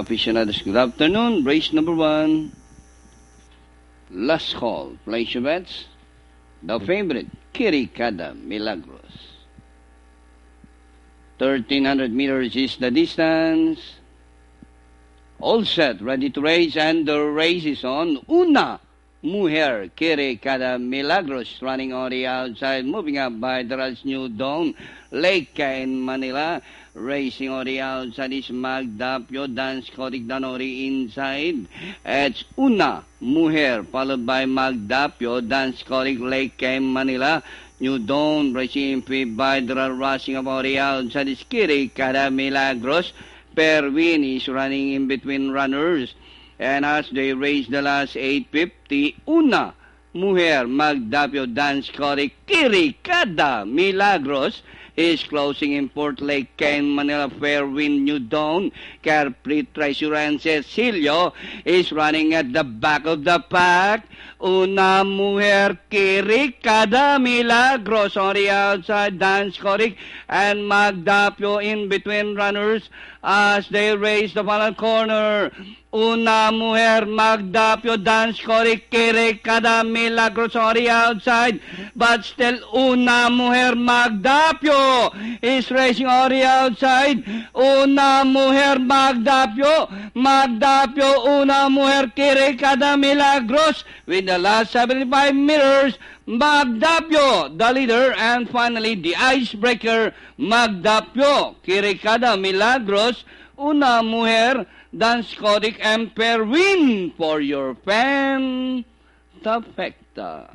Aficionados, good afternoon. Race number 1. Last call. Place your bets. The favorite, Kirikada Milagros. 1,300 meters is the distance. All set, ready to race, and the race is on. Una Mujer, Kirikada Milagros, running on the outside, moving up by the New Dawn, Lake in Manila. Racing on the outside is Magdapio, Dance Kodik Danori inside. It's Una Mujer, followed by Magdapio, Dance Kodik, Lake in Manila. New Dawn, racing by the rushing about the outside is Kirikada Milagros. Perwin is running in between runners. And as they race the last 850, Una Mujer, Magdapio, Dance Kodik, Kirikada Milagros is closing in Port Lake, Ken, Manila. Fairwind, New Dawn, Carefree Treasure, and Cecilio is running at the back of the pack. Una Mujer, Kirikada Milagros on the outside, Dance Kodik and Magdapio in between runners as they race the final corner. Una Mujer, Magdapio, Dance Kodik, Kirikada Milagros on the outside, but still Una Mujer, Magdapio is racing on the outside. Una Mujer, Magdapio, Una Mujer, Kirikada Milagros with the last 75 meters. Magdapio, the leader, and finally the icebreaker, Magdapio, Kirikada Milagros, Una Mujer, Dance Kodik, and Perwin for your fan, Tafecta.